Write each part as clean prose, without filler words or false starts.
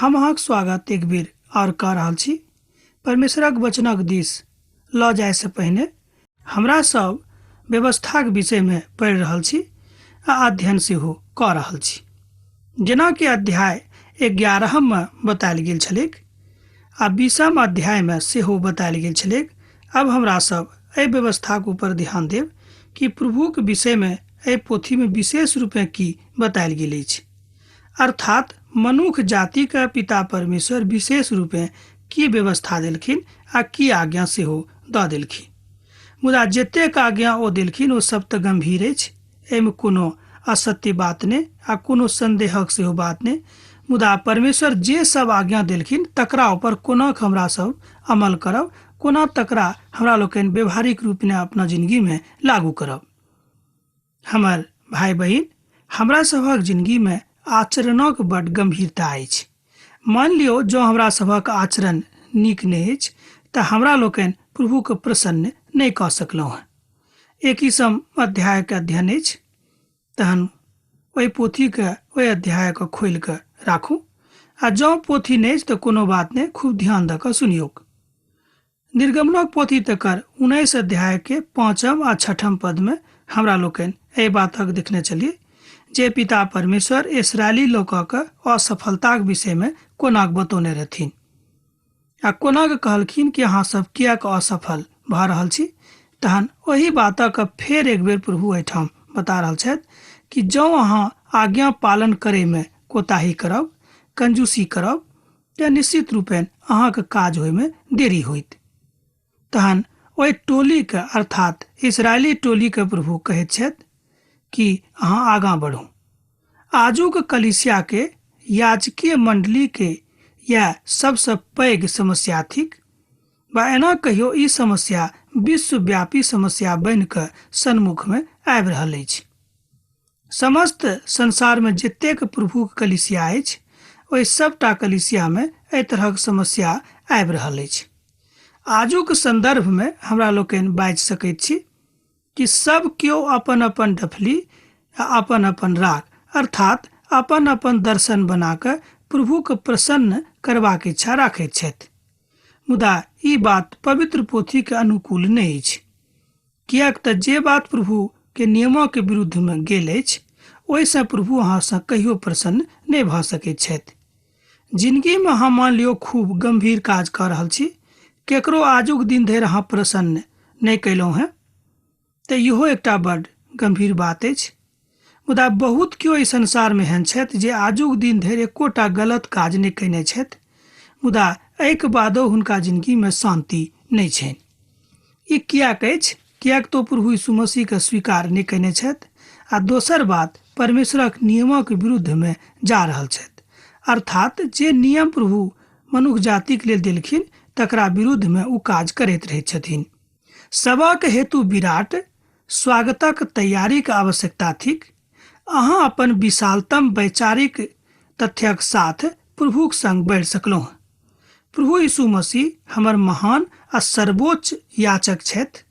हम अहाँक स्वागत एक बेर और कऽ रहल छी। परमेश्वरक वचनक दिस लऽ जाय से पहिने हमरा सब व्यवस्थाक विषय में पढ़ि रहल छी आ अध्ययन सेहो कऽ रहल छी। जेना कि अध्याय 11 में बतायल गेल छलैक आ 20 अध्याय में सेहो बतायल गेल छलैक। अब हमरा सब एहि व्यवस्थाक ऊपर ध्यान देब कि प्रभुक विषय में एहि पोथी में विशेष रूप में की बतायल गेल अछि, अर्थात मनुष्य जाति का पिता परमेश्वर विशेष रूप में की व्यवस्था देलखिन आ की आज्ञा सेहो दऽ देलखिन। मुदा जतेक आज्ञा ओ देलखिन ओ सब तऽ गंभीर अछि, एहिमे कोनो असत्य बात नहि आ कोनो संदेहक सेहो बात नहि। मुदा परमेश्वर जे सब आज्ञा देलखिन तकरा ऊपर कोना हमरा सब अमल करब, कोना तकरा हमरा लोकनि व्यवहारिक रूप में अपना जिंदगी में लागू करब। हमर भाई बहिन, हमरा सबक जिंदगी में आचरणक बड़ गंभीरता अछि। मान लियो जो हमरा सबक आचरण नीक नहि अछि तऽ हमरा लोकनि प्रभु के प्रसन्न नहीं कऽ सकलहुँ हैं। 21 अध्याय के अध्ययन अछि, तहन ओहि पोथी के ओहि अध्याय के खोलि के राखू आ जँ पोथी नहि अछि तऽ कोनो बात नहीं, खूब ध्यान दऽ कऽ सुनियौक। निर्गमनक पोथी तकर 19 अध्याय के 5 आ 6 पद में हमरा लोकनि एहि बातक देखने चलिए जे पिता परमेश्वर इस्राएली लोकक असफलताक विषय में कोनाक बतौने रहथिन आ कोनाक कहलखिन कि अहाँ सब कियाक असफल भऽ रहल छी। तहन ओही बातक फेर एक बेर प्रभु एहिठाम बता रहल छथि कि जँ अहाँ आज्ञा पालन करे में कोताही करब, कंजूसी करब तऽ निश्चित रूपेण अहाँके काज होय में देरी होइत। तहन ओहि टोली के अर्थात इस्राएली टोली के प्रभु कहैत छथि कि अहाँ आगाँ बढ़ू। आजुक कलीसिया के याजकीय मंडली के यह सबसे पैघ समस्या थिक, बा एना कहियो ई समस्या विश्वव्यापी समस्या बन कऽ सन्मुख में आबि रहल अछि। समस्त संसार में जतेक प्रभु कलीसिया अछि ओहि सबटा कलीसिया में एहि तरहक समस्या आबि रहल अछि। आजुक संदर्भ में हमरा लोकनि बाजि सकैत छी कि सब केओ अपन अपन डफली आ अपन अपन राग अर्थात अपन अपन दर्शन बना कऽ प्रभु के प्रसन्न करबाक इच्छा राखैत छथि। मुदा ई बात पवित्र पोथी के अनुकूल नहीं अछि, कियाक तऽ जे बात प्रभु के नियमों के विरुद्ध में गेल अछि ओहिसँ प्रभु अहाँ सँ कहियो प्रसन्न नहीं भऽ सकैत छथि। जिंदगी में अहाँ मान लियो खूब गंभीर काज कऽ रहल छी, केकरो आजुक दिन धरि अहाँ प्रसन्न नहीं कैलहुँ हैं तऽ इहो एकटा बड़ गंभीर बात अछि। मुदा बहुत केओ ई संसार में एहन छथि जे आजुक दिन धरि एकोटा गलत काज नहीं कयने छथि, मुदा एहिके बादो हुनका जिंदगी में शांति नहीं छनि। ई कियाक अछि? कियाक तो प्रभु यीशु मसीह के स्वीकार नहीं कयने छथि आ दोसर बात परमेश्वरक नियमक विरुद्ध में जा रहल छथि, अर्थात जे नियम प्रभु मनुष्य जाति के लेल देलखिन तकरा विरुद्ध में उ काज करैत रहैत छथिन। सबक हेतु विराट स्वागतक तैयारी के आवश्यकता थिक। अहाँ अपन विशालतम वैचारिक तथ्यक साथ प्रभुक संग बढ़ि सकलहुँ। प्रभु यीशु मसीह हमर महान आ सर्वोच्च याचक छथि।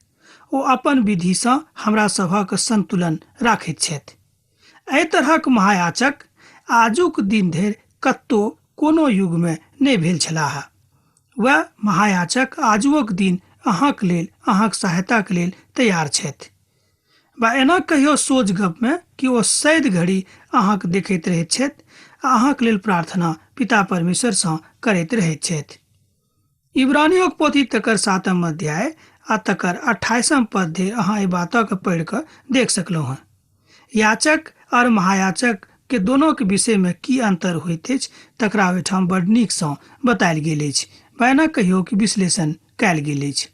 ओ अपन विधि सँ हमरा सभक संतुलन राखैत छथि। एहि तरहक महायाचक आजुक दिन धरि कतौ कोनो युग में नहीं भेल छलाह। वह महायाचक आजुक दिन अहाँक लेल अहाँक सहायता के लेल तैयार छथि। बा एना कहियो सोच गप में कि ओ सैद घड़ी अहाँक देखैत रहैत छथि आ अहाँक लेल प्रार्थना पिता परमेश्वर सँ करैत रहैत छथि। इब्रानियों के पोथी तकर 7 अध्याय आ तकर 28 पद धरि अहाँ एहि बातक पढ़ि कऽ देख सकलहुँ हैं। याचक और महायाचक के दोनों के विषय में की अंतर होइत अछि तकरा ओहिठाम बड़ नीक सँ बतायल गेल अछि, बा एना कहियो कि विश्लेषण कयल गेल अछि।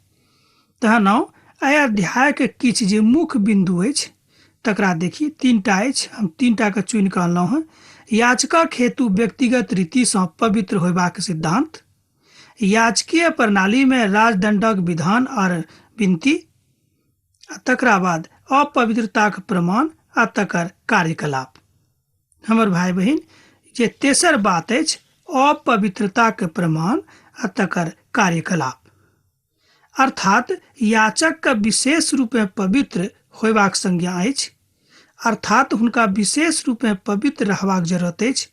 तहन एहि अध्याय के किछु जे मुख्य बिंदु अछि तकरा देखी 3टा अछि, हम 3टा के चुनि कऽ अनलहुँ हैं। याचकक हेतु व्यक्तिगत रीति सँ पवित्र होयबाक सिद्धांत, याचकीय प्रणाली में राजदंडक विधान और विनती, तकरा बाद अपवित्रताक प्रमाण आ तकर कार्यकलाप। हमर भाई बहिन, जे तेसर बात अछि अपवित्रताक प्रमाण आ तकर कार्यकलाप, अर्थात याचक का विशेष रूप में पवित्र होयबाक संज्ञा अछि, अर्थात हुनका विशेष रूप में पवित्र रहबाक जरूरत अछि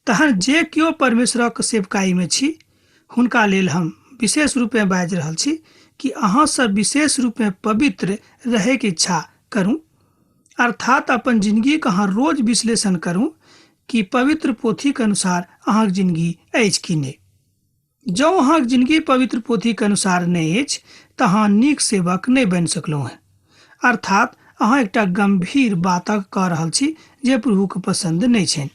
तहन जे केओ परमेश्वरक सेवकाई में छी हुनका लेल हम विशेष रूप में बाजि रहल छी कि अहाँ सब विशेष रूप में पवित्र रहे के इच्छा करूं, अर्थात अपन जिंदगी के अहाँ रोज विश्लेषण करूं कि पवित्र पोथी के अनुसार अहाँ जिंदगी अछि कि नहीं। जो अहाँ जिंदगी पवित्र पोथी के अनुसार नहीं अछि तऽ अहाँ नीक सेवक नहीं बन सकलहुं हैं, अर्थात अहाँ एकटा गंभीर बातक कह रहल छी जे प्रभु के पसंद नहीं छनि।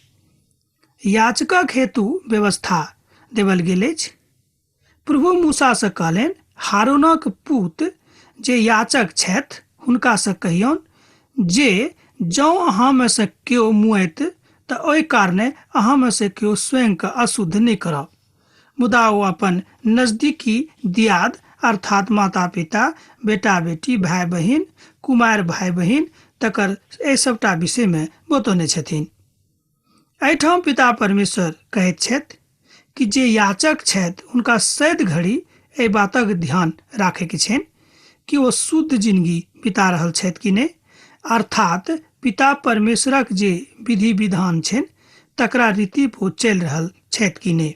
याचकक हेतु व्यवस्था देवल गेल अछि। प्रभु मूसा से कहलनि, हारूनक पुत जे याचक छथि हुनका से कहियौन जे जँ अहाँ में से केओ मुएत तऽ ओहि कारणे अहाँ में से केओ स्वयं के अशुद्ध नहीं करब, मुदा ओ अपन नजदीकी दियाद अर्थात माता पिता, बेटा बेटी, भाई बहिन, कुमार भाई बहिन तकर एहि सबटा विषय में बतौने छथिन। एहिठाम पिता परमेश्वर कहैत छथि कि जे याचक छथि हुनका सैद घड़ी एहि बातक ध्यान राखे के छनि कि ओ शुद्ध जिंदगी बिता रहल छथि कि नहीं, अर्थात पिता परमेश्वरक जे विधि विधान छनि तकरा रीति पर चलि रहल छथि कि नहीं।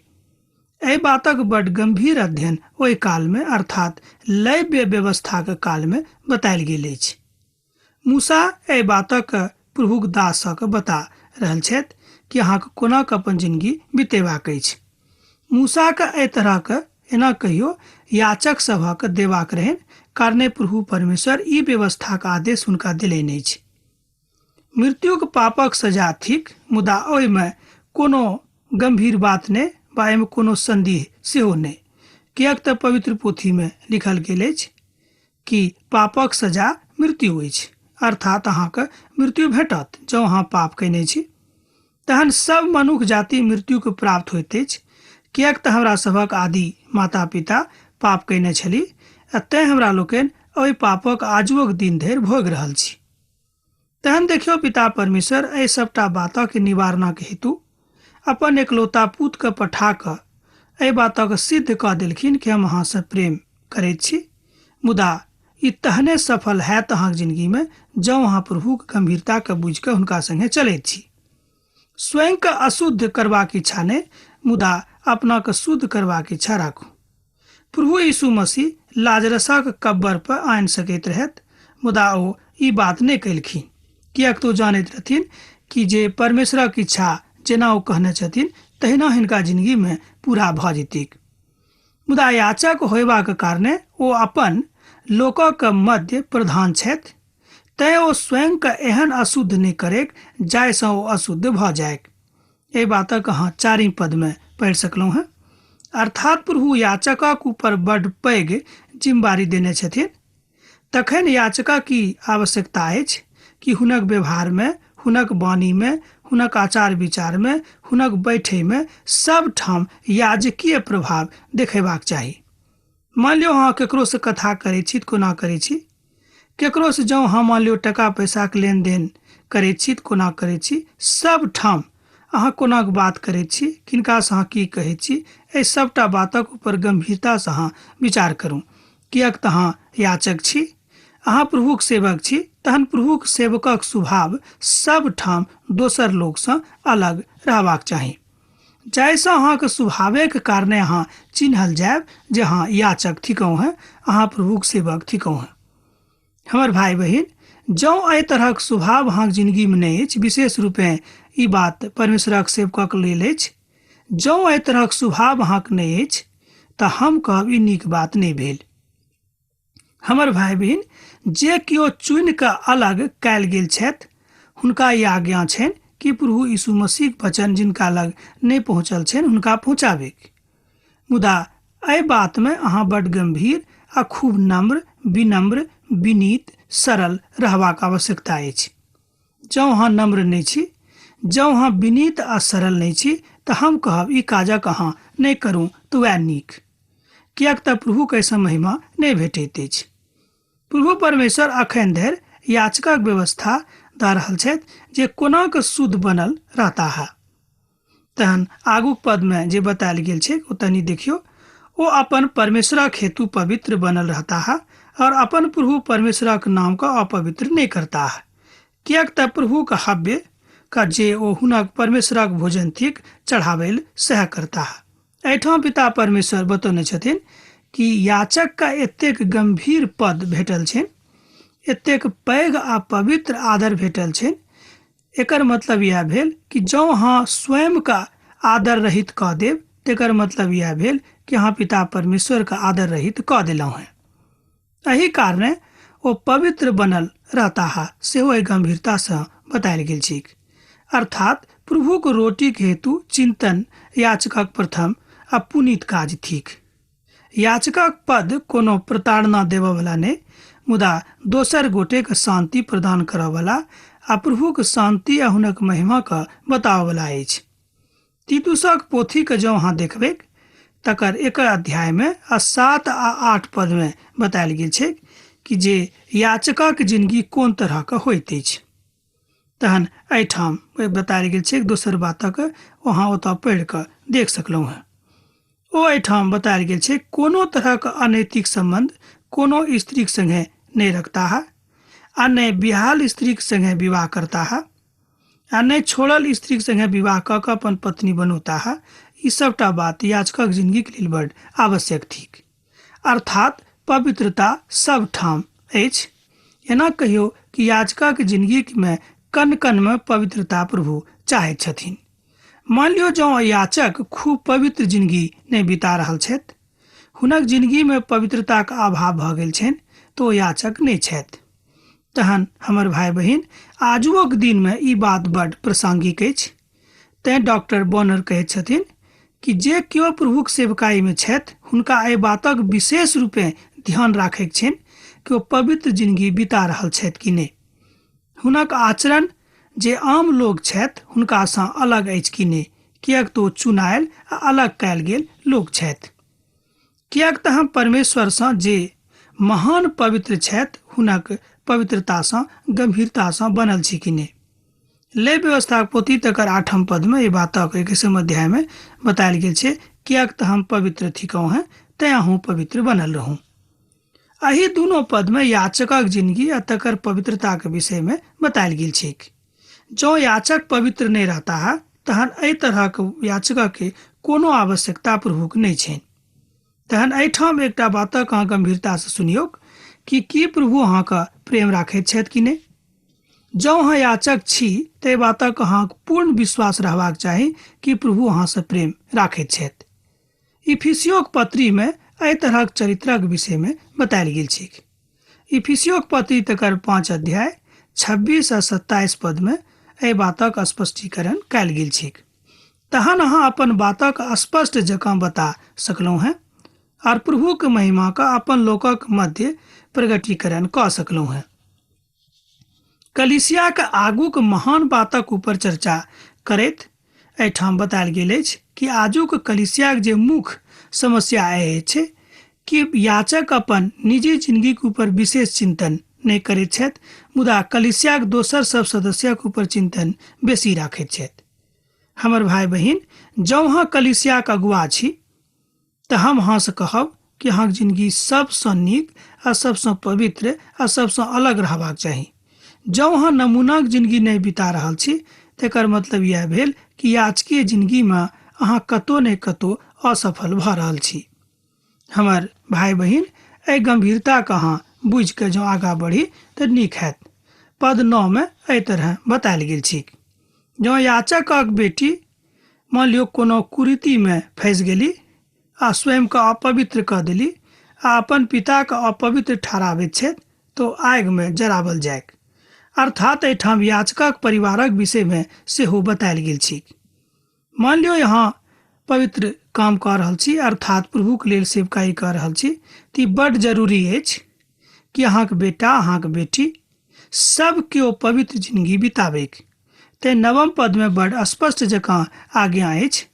एहि बातक बड़ गंभीर अध्ययन ओहि काल में अर्थात लैव्य व्यवस्था के काल में बतायल गेल अछि। मूसा एहि बातक प्रभुक दासक बता रहल छथि कि अहाँके कोना अपन जिंदगी बितेबाक अछि। मूसा के एहि तरह के एना कहियो याचक सभक देबाक रहनि, कारणे प्रभु परमेश्वर ई व्यवस्था के आदेश हुनका देलनि अछि। मृत्युक पापक सजा थिक, मुदा ओहि में कोनो गंभीर बात नहीं बा एहिमे कोनो संदेह सेहो नहीं, किएक तऽ पवित्र पोथी में लिखल गेल अछि कि पापक सजा मृत्यु अछि, अर्थात अहाँके मृत्यु भेटत जँ अहाँ पाप कयने छी। तहन सब मनुष्य जाति मृत्यु के प्राप्त होइत अछि, किएक तऽ हमरा सभक आदि माता पिता पाप कयने छलीह, तें हमरा लोकनि ओहि पापक आजुक दिन धरि भोगि रहल छी। तहन देखियो पिता परमेश्वर एहि सबटा बातक निवारणक हेतु अपन एकलौता पुत के पठा कऽ एहि बातक सिद्ध कऽ देलखिन कि हम अहाँ से प्रेम करैत छी, मुदा ई तहने सफल हैत अहाँक जिंदगी में जँ अहाँ प्रभु के गंभीरता के बुझि कऽ हुनका संगे चलैत छी। स्वयं के अशुद्ध करबाक इच्छा नहीं, मुदा अपना के शुद्ध करबाक इच्छा राखू। प्रभु यीशु मसीह लाजरसक कब्र पर आनि सकैत रहथि, मुदा ओ ई बात नहीं कयलखिन, किएक तो जानैत रहथिन कि जे परमेश्वरक इच्छा जेना ओ कहने छथिन तहिना हिनका जिंदगी में पूरा भऽ जेतैक। मुदा याचक होयबाक कारणे ओ अपन लोकक मध्य प्रधान छथि, तैं ओ स्वयं के एहन अशुद्ध नहीं करेक जाहिसँ ओ अशुद्ध भऽ जायक। एहि बातक अहाँ 4 पद में पढ़ि सकलहुँ हैं, अर्थात प्रभु याचकक ऊपर बड़ पैघ जिम्मेवारी देने छथिन। तखन याचकक की आवश्यकता अछि कि हुनक व्यवहार में, हुनक वाणी में, हुनक आचार विचार में, हुनक बैठे में सब ठाम याजकीय प्रभाव देखेबाक चाही। मान लियो अहाँ केकरो से कथा करै छी तऽ कोना करै छी, केकरो से जँ अहाँ मान लियो टका पैसा के लेन देन करै छी तऽ कोना करै छी, सब ठाम अहाँ कोना के बात करै छी, किनका से अहाँ की कहै छी, एहि सबटा बातक ऊपर गंभीरता से अहाँ विचार करू, किएक तऽ अहाँ याचक छी, अहाँ प्रभुक सेवक छी। तहन प्रभुक सेवकक स्वभाव सब ठाम दोसर लोक से अलग रहबाक चाही, जाहिसँ अहाँके स्वभावक कारणे अहाँ चिन्हल जायब जे अहाँ याचक थिकहुँ हैं, अहाँ प्रभुक सेवक थिकहुँ हैं। हमर भाई बहिन, जँ एहि तरहक स्वभाव अहाँके जिंदगी में नहीं अछि, विशेष रूपें ई बात परमेश्वरक सेवकक लेल अछि, जँ एहि तरहक स्वभाव अहाँके नहीं अछि तऽ हम कहब ई नीक बात नहीं भेल। हमर भाई बहिन, जे किओ चुनि कऽ अलग कयल गेल छथि हुनका ई आज्ञा छनि कि प्रभु यीशु मसीह वचन जिनका लग नहीं पहुँचल छनि हुनका पहुँचाबेक, मुदा एहि बात में अहाँ बड़ गंभीर आ खूब नम्र, विनम्र, विनीत, सरल रहबाक आवश्यकता अछि। जँ अहाँ नम्र नहीं छी, जँ अहाँ विनीत आ सरल नहीं छी तऽ हम कहब ई काजक अहाँ नहीं करू तऽ वएह नीक, किएक तऽ प्रभु कैसा महिमा नहीं भेटैत अछि। प्रभु परमेश्वर अखन धरि याचकक व्यवस्था दऽ रहल छथि जे कोना के शुद्ध बनल रहता है। तहन आगूक पद में जे बतायल गेल छै ओ तनी देखियो, ओ अपन परमेश्वरक हेतु पवित्र बनल रहता है और अपन प्रभु परमेश्वरक नाम का अपवित्र नहीं करता है, किएक तऽ प्रभु का हव्य का जे ओ हुनक परमेश्वरक भोजन थिक चढ़ावैल सह करता। एहिठाम पिता परमेश्वर बतौने छथिन कि याचक का एतेक गंभीर पद भेटल छनि, एतेक पैघ आ पवित्र आदर भेटल छनि। एकर मतलब यह भेल कि जँ अहाँ स्वयं का आदर रहित कऽ देब तेकर मतलब यह भेल कि अहाँ पिता परमेश्वर का आदर रहित कऽ देलहुँ हैं। एहि कारणे ओ पवित्र बनल रहता सेहो एहि गंभीरता से बतायल गेल छैक। अर्थात प्रभुक रोटीक हेतु चिंतन याचकक प्रथम आ पुनीत काज थिक। याचकक पद कोनो प्रताड़ना देबयवला नहि, मुदा दोसर गोटेक शांति प्रदान करयवला आ प्रभुक शांति आ हुनक महिमाके बताबयवला अछि। तीतुसक पोथीके जँ अहाँ देखबै तकर 1 अध्यायमे 7 आ 8 पदमे बतायल गेल छै कि जे याचकक जिंदगी कोन तरहके होइत अछि। तहन एहिठाम बतायल गेल छै दोसर बातक अहाँ ओतऽ पढ़ि कऽ देख सकलहुँ हैं। ओ एहिठाम बतायल गेल छै कोनो तरहक अनैतिक संबंध कोनो स्त्रीक संगे नहि रखता है, आ नहि बिहाल स्त्रीक संगे विवाह करता है, आ नहि छोड़ल स्त्रीक संगे विवाह कऽ कऽ अपन पत्नी बनौता है। ई सबटा बात याचकक जिंदगीके लेल बड्ड आवश्यक थिक। अर्थात पवित्रता सब ठाम अछि। एना कहियो कि याचकक जिंदगीमे कण कणमे पवित्रता प्रभु चाहैत छथिन। मान लियो जँ याचक खूब पवित्र जिंदगी नहि बिता रहल छथि, हुनक जिंदगीमे पवित्रताक अभाव भऽ गेल छनि, तऽ ओ याचक नहि छथि। तहन हमर भाई बहिन, आजुक दिनमे ई बात बड्ड प्रासंगिक अछि। तैं डॉक्टर बोनर कहैत छथिन कि जे केओ प्रभुक सेवकाईमे छथि हुनका एहि बातक विशेष रूपे ध्यान राखैके छनि कि ओ पवित्र जिंदगी बिता रहल छथि कि नहि। हुनक आचरण जे आम लोग छथि हुनकासँ अलग अछि कि नहि, किएक तऽ ओ चुनायल आ अलग कयल गेल लोग छथि। किएक तऽ हम परमेश्वरसँ जे महान पवित्र छथि हुनक पवित्रतासँ गंभीरतासँ बनल छी कि नहि। ले व्यवस्थाक पोथी तकर 8 पदमे ई बातक 21 अध्यायमे बतायल गेल छै, किएक तऽ हम पवित्र थिकहुँ हैं तैं अहूँ पवित्र बनल रहूँ। एहि दुनू पदमे याचकक जिंदगी आ तकर पवित्रताके विषयमे बतायल गेल छैक। जँ याचक पवित्र नहीं रहता है तहन एहि तरहक याचकके कोनो आवश्यकता प्रभुक नहीं छनि। तहन एहिठाम एकटा बातक अहाँ गंभीरतासँ सुनियौ कि की प्रभु अहाँके प्रेम राखैत छथि कि नहि। जँ अहाँ याचक छी तऽ बातक अहाँके पूर्ण विश्वास रहबाक चाही कि प्रभु अहाँसँ प्रेम राखैत छथि। इफिसियोक पत्रीमे एहि तरहक चरित्रक विषयमे बतायल गेल छैक। इफिसियोक पत्री तकर 5 अध्याय 26 आ 27 पदमे एहि बातक स्पष्टीकरण कयल गेल छैक। तहन अहाँ अपन बातक स्पष्ट जकाँ बता सकलहुँ हैं और प्रभुक महिमा का अपन लोकक मध्य प्रगटीकरण कऽ सकलहुँ हैं। कलीसिया के आगूक महान बातक ऊपर चर्चा करैत एहिठाम बतायल गेल अछि कि आजुक कलीसियाक जे मुख्य समस्या अछि कि याचक अपन निजी जिंदगी के ऊपर विशेष चिंतन नहीं करैत छथि, मुदा कलीसियाक दोसर सब सदस्यक ऊपर चिंतन बेसी राखैत छथि। हमर भाई बहिन, जँ अहाँ कलीसियाक अगुआ छी तऽ हम अहाँसँ कहब कि अहाँक जिंदगी सबसँ नीक आ सबसँ पवित्र आ सबसँ अलग रहबाक चाही। जँ अहाँ नमूनाक जिंदगी नहीं बिता रहल छी तेकर मतलब यह भेल कि याचकीय जिंदगीमे अहाँ कतौ ने कतौ असफल भऽ रहल छी। हमर भाई बहिन, एहि गंभीरताके अहाँ बुझि कऽ जँ आगाँ बढ़ी तऽ नीक हैत। पद 9 में एहि तरह बतायल गेल छैक। जँ याचकक बेटी मान लियो कोनो कुरीतिमे फंसि गेली आ स्वयंके अपवित्र कऽ देली आ अपन पिताके अपवित्र ठहराबैत छथि तऽ आगिमे जराबल जायक। अर्थात एहिठाम याचकक परिवारक विषयमे सेहो बतायल गेल छैक। मान लियो यहाँ पवित्र काम कऽ रहल छी, अर्थात प्रभुके लेल सेवकाई कऽ रहल छी, तऽ ई बड्ड जरूरी अछि कि अहाँके बेटा अहाँके बेटी सब केओ पवित्र जिंदगी बिताबैक। ते 9 पद में बड़ स्पष्ट जकाँ आज्ञा अछि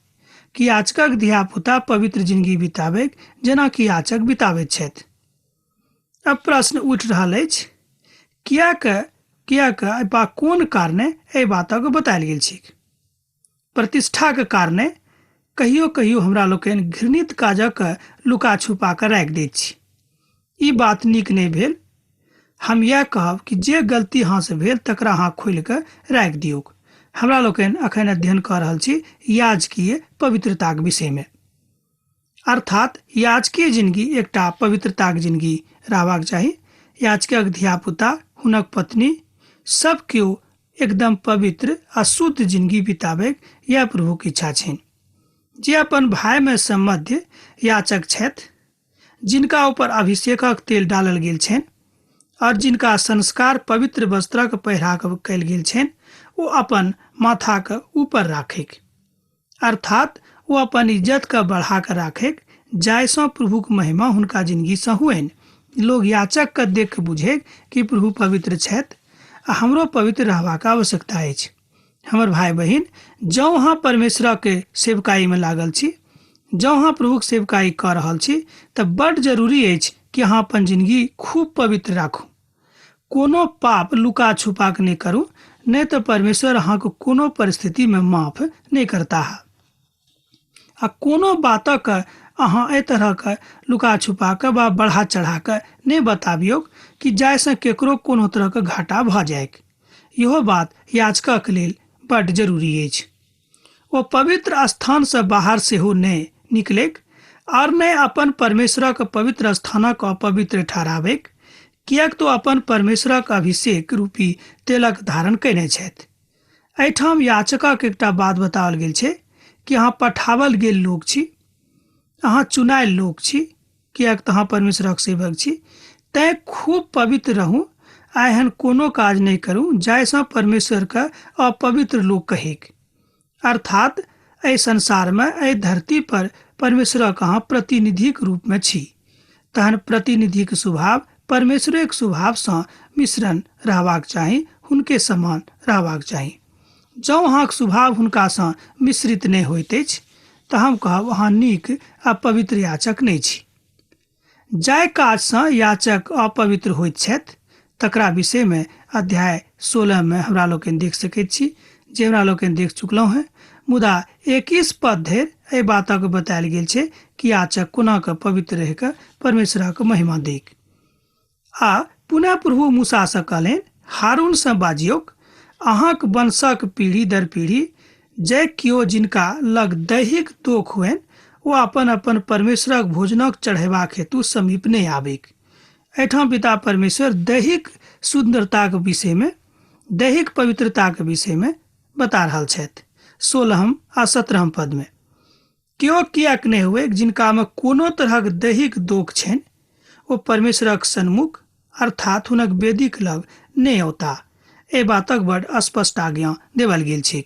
कि याचकक धियापुता पवित्र जिंदगी बिताबैक जेना कि याचक बिताबैत छथि। अब प्रश्न उठि रहल अछि, किएक कोन कारणे एहि बातक बतायल गेल छैक। प्रतिष्ठाके कारणे कहियो कहियो हमरा लोकनि घृणित काजक लुका छुपा कऽ राखि दैत छी। ई बात नीक नहीं भेल। हम यह कहब कि जे गलती अहाँसँ भेल तकरा अहाँ खोलि कऽ राखि दियौ। हमरा लोकनि अखन अध्ययन कऽ रहल छी याजकीय पवित्रताक विषय में। अर्थात याजकीय जिंदगी एकटा पवित्रताक जिंदगी रहबाक चाही। याजकक धियापुता, हुनक पत्नी सब केओ एकदम पवित्र आ शुद्ध जिंदगी बिताबैक यह प्रभुक इच्छा छनि। जे अपन भाई में सम्बद्ध याचक छथि, जिनका ऊपर अभिषेकक तेल डालल गेल छनि और जिनका संस्कार पवित्र वस्त्रक पहिरा कयल गेल छनि, ओ अपन माथा के ऊपर राखेक, अर्थात वो अपन इज्जत के बढ़ा कर राखेक, जायसँ प्रभुक महिमा हुनका जिंदगी से हुएन। लोग याचक के देख के बुझे कि प्रभु पवित्र छथि आ हमरो पवित्र रहबाक आवश्यकता अछि। हमर भाई बहिन, जँ अहाँ परमेश्वर के सेवकाई में लागल छी, जँ अहाँ प्रभुक सेवकाई कर रहल छी, तऽ बड़ जरूरी अछि कि अहाँ अपन जिंदगी खूब पवित्र राखू। कोनो पाप लुका छुपा के नहीं करू, नहीं तो परमेश्वर अहाँ को कोनो परिस्थिति में माफ नहीं करता है। आ कोनो बातक अहाँ ए तरह के लुका छुपा के बा बढ़ा चढ़ा के नहीं बताबियो कि जायसँ केकरो कोनो तरह के घाटा भ जाए। इहो बात याजकक लेल बड़ जरूरी अछि। वो पवित्र स्थान से बाहर से हो नहीं निकलेक और नहीं अपन परमेश्वरक पवित्र स्थानक अपवित्र ठहराबेक, कियाक तो अपन परमेश्वरक अभिषेक रूपी तेलक धारण कयने छथि। एहिठाम याचकक एकटा बात बताओल गेल छै कि अहाँ पठावल गेल लोक छी, अहाँ चुनायल लोक छी, कियाक तऽ अहाँ परमेश्वरक सेवक छी। तैं खूब पवित्र रहू आ एहन कोनो काज नहीं करू जायसँ परमेश्वर के अपवित्र लोक कहेक। अर्थात एहि संसार में, एहि धरती पर परमेश्वरक अहाँ प्रतिनिधिक रूप में छी, तहन प्रतिनिधिक स्वभाव परमेश्वरक स्वभाव से मिश्रण रहबाक चाही, हुनके समान रहबाक चाही। जँ अहाँक स्वभाव हुनका से मिश्रित नहीं होइत अछि तऽ हम कहब अहाँ नीक आ पवित्र याचक नहीं छी। जाय काज से याचक अपवित्र होइत छथि तकरा विषय में अध्याय 16 में हमरा लोकनि देख सकैत छी, जे हमरा लोकनि देख चुकलहुँ हैं। मुदा 21 पद धरि एहि बातक बतायल गेल छै कि याचक कोना के पवित्र रहि के परमेश्वरक महिमा देक। आ पुनः प्रभु मूसा से कहलनि, हारून से बाजियोक, अहाँक वंशक पीढ़ी दर पीढ़ी जे कियो जिनका लग दैहिक दोख हुएन, वो अपन अपन परमेश्वरक भोजनक चढ़ेबाक हेतु समीप नहीं आबेक। एठाम पिता परमेश्वर दैहिक सुंदरताक विषय में, दैहिक पवित्रताक विषय में बता रहल छथि। 16 आ 17 पद में, क्यों कियाक नहीं हुए जिनका में कोनो तरहक दैहिक दोख छनि, वो परमेश्वरक सन्मुख अर्थात हुनक वेदीक लग नहीं औता। ए बातक बड़ स्पष्ट आज्ञा देवल गेल छै।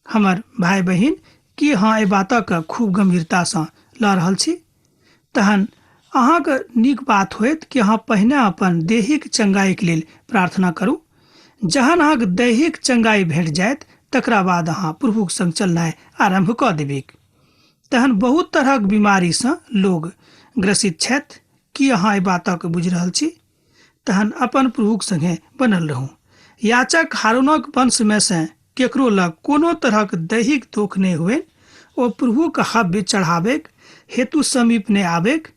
हमर भाई बहिन, कि अहाँ ए बातक खूब गंभीरता से लऽ रहल छी, तहन अहाँके नीक बात होयत कि अहाँ पहिने अपन दैहिक चंगाई के लेल प्रार्थना करू। जहन अहाँके दैहिक चंगाई भेट जायत तकरा बाद अहाँ प्रभुक संग चलनाइ आरंभ कऽ देबेक। तहन बहुत तरहक बीमारी से लोग ग्रसित छथि। कि अहाँ एहि बातक बुझि रहल छी? तहन अपन प्रभुक संगे बनल रहू। याचक हारूनक वंश में से केकरो लग कोनो तरहक दैहिक दोख नहीं हुए, ओ प्रभुक हव्य चढ़ाबेक हेतु समीप नहीं आबेक।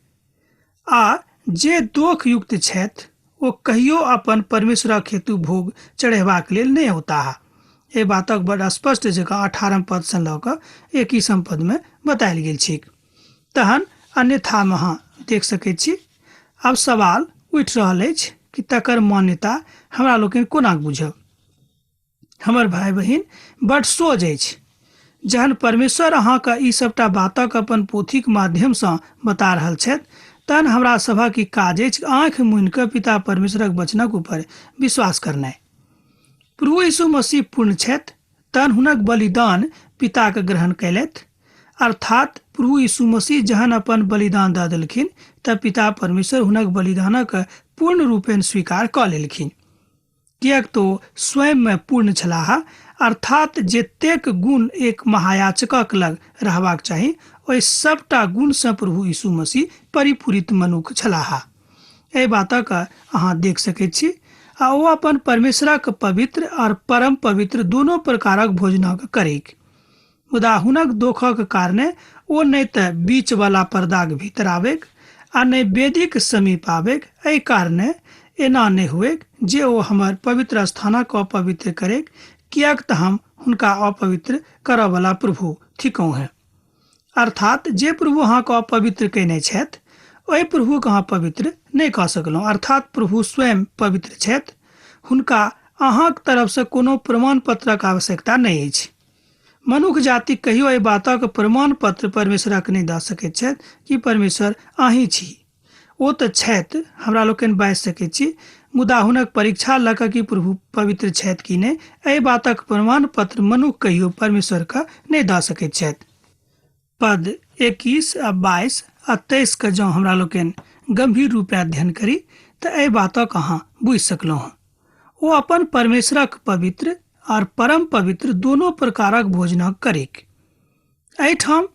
आ जे दोख युक्त छथि, ओ कहियो अपन परमेश्वरक हेतु भोग चढ़ेबाक लेल नहीं होता है। ए बातक बड़ स्पष्ट जगह 18 पद से लऽ कऽ 21 पद में बतायल गेल छै। तहन अन्यथा में अहाँ देख सकैत छी। अब सवाल उठि रहल अछि कि तकर मान्यता हमरा लोकनि कोना बुझब। हमर भाई बहिन, बड़ सोझ अछि। जहन परमेश्वर अहाँके ई सबटा बातक अपन पोथीक माध्यम से बता रहल छथि, तहन हमरा सभक ई काज अछि आँखि मुनि कऽ पिता परमेश्वरक वचनक ऊपर विश्वास करनाइ। प्रभु यीशु मसीह पूर्ण छथि, तहन हुनक बलिदान पिता के ग्रहण कयलथि। अर्थात प्रभु यीशु मसीह जहन अपन बलिदान दऽ देलखिन तऽ पिता परमेश्वर हुनक बलिदानक पूर्ण रूपेण स्वीकार कऽ लेलखिन, कियाक तो स्वयं में पूर्ण छलाह। अर्थात जतेक गुण एक महायाचकक लग रहबाक चाही, ओहि सबटा गुण से प्रभु यीशु मसीह परिपूरित मनुष्य छलाह। एहि बातक अहाँ देख सकैत छी। आ ओ अपन परमेश्वरक पवित्र और परम पवित्र दोनों प्रकारक भोजनक करेक। मुदा हुनक दोखक कारणे ओ नहीं तऽ बीच वाला पर्दाक भीतर आबेक आ नहीं वेदीक समीप आबेक। एहि कारणे एना नहीं हुए जे ओ हमर पवित्र स्थानक अपवित्र करेक, कियाक तऽ हम हुनका अपवित्र करऽ वाला प्रभु थिकौ हैं। अर्थात जे प्रभु अहाँके अपवित्र कयने छथि ओहि प्रभुके अहाँ पवित्र नहि कऽ सकलहुँ। अर्थात प्रभु स्वयं पवित्र छथि, हुनका अहाँक तरफसँ कोनो प्रमाण पत्रक आवश्यकता नहि अछि। मनुष्य जाति कहियो एहि बातक प्रमाण पत्र परमेश्वरक नहि दऽ सकैत छथि कि परमेश्वर अहीँ छी। ओ तऽ छथि, हमरा लोकनि बाजि सकैत छी, मुदा हुनक परीक्षा लऽ कऽ कि प्रभु पवित्र छथि कि नहि, एहि बातक प्रमाण पत्र मनुष्य कहियो परमेश्वरके नहि दऽ सकैत छथि। पद 21 आ 22 आ 23 के जँ हमरा लोकनि गंभीर रूपे अध्ययन करी तऽ एहि बातक अहाँ बुझि सकलहुँ हँ। ओ अपन परमेश्वरक पवित्र और परम पवित्र दोनों प्रकारक भोजन करिक। एहिठाम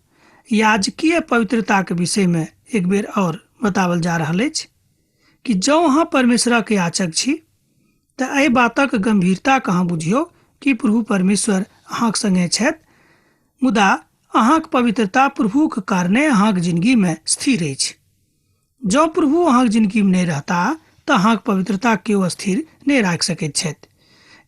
याजकीय पवित्रताक विषयमे एक बेर और बतावल जा रहल अछि कि जँ अहाँ परमेश्वरक याचक छी तऽ एहि बातक गंभीरता अहाँ बुझियौ कि प्रभु परमेश्वर अहाँक संगे छथि, मुदा अहाँक पवित्रता प्रभुक कारणे अहाँक जिंदगीमे स्थिर अछि। जँ प्रभु अहाँक जिंदगीमे नहि रहता तऽ अहाँक पवित्रता केओ स्थिर नहि राखि सकैत छथि।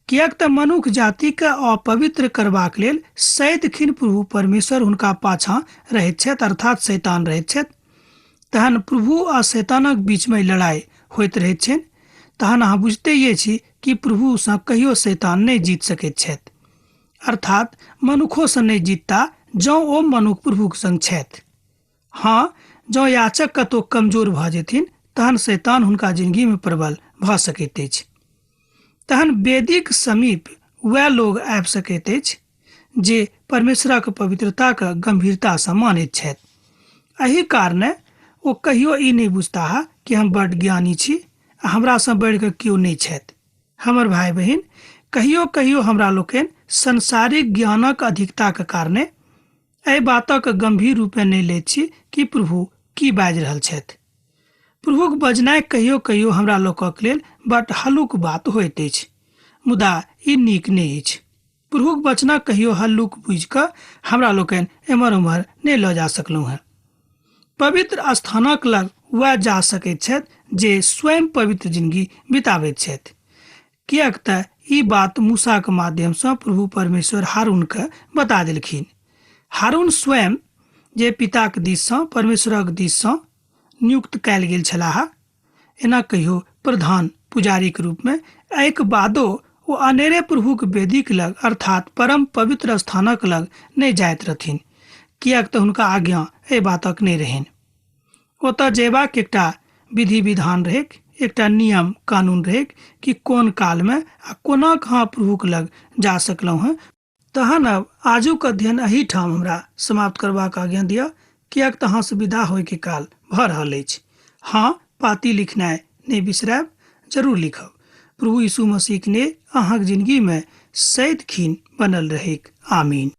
किएक तऽ मनुष्य जातिके अपवित्र करबाक लेल सदिखन प्रभु परमेश्वर हुनका पाछाँ रहैत छथि, अर्थात शैतान रहैत छथि। तहन प्रभु आ शैतानक बीचमे लड़ाई होइत रहैत छनि। तहन अहाँ बुझिते छी कि प्रभुसँ कहियो शैतान नहि जीत सकैत छथि, अर्थात मनुखोसँ नहि जीतता जँ ओ मनुख प्रभुक संग छथि। हाँ, जँ याचक कतौ कमजोर भऽ जेथिन तहन शैतान हुनका जिंदगीमे प्रबल भऽ सकैत अछि। तहन वेदीक समीप वह लोग आबि सकैत अछि जे परमेश्वरक पवित्रताके गंभीरतासँ मानैत छथि। एहि कारणे ओ कहियो ई नहि बुझता कि हम बड्ड ज्ञानी छी आ हमरासँ बढ़ि कऽ केओ नहि छथि। हमर भाई बहिन, कहियो कहियो हमरा लोकनि संसारिक ज्ञानक अधिकताके कारणे एहि बातक गंभीर रूपे नहि लैत छी कि प्रभु की बाजि रहल छथि। प्रभुक बजनाइ कहियो कहियो हमरा लोकक लेल बड्ड हल्लुक बात होइत अछि, मुदा ई नीक नहि अछि। प्रभुक वचन कहियो हल्लुक बुझि कऽ हमरा लोकनि एम्हर उम्हर नहि लऽ जा सकलहुँ हैं। पवित्र स्थानक लग वह जा सकैत छथि जे स्वयं पवित्र जिंदगी बिताबैत छथि। किएक तऽ ई बात मूसाके माध्यमसँ प्रभु परमेश्वर हारूनके बता देलखिन। हारून स्वयं जे पिताक दिससँ परमेश्वरक दिससँ नियुक्त कयल गेल छलाह, एना कहियो प्रधान पुजारीक रूपमे एहिके बादो ओ अनेरे प्रभुक वेदीक लग अर्थात परम पवित्र स्थानक लग नहि जाइत रहथिन, किएक तऽ हुनका आज्ञा एहि बातक नहि रहनि। ओतऽ जेबाक एकटा विधि विधान रहैक, एकटा नियम कानून रहैक कि कोन कालमे आ कोना कहाँ प्रभुक लग जा सकलहुँ हैं। तहन अब आजुक अध्ययन एहिठाम हमरा समाप्त करबाक आज्ञा दिअ, किएक तऽ अहाँसँ विदा होयके काल भऽ रहल अछि। हाँ, पाती लिखनाइ नहि बिसरायब, जरूर लिखब। प्रभु यीशु मसीहक ने अहाँक जिंदगीमे सदिखन बनल रहैक। आमीन।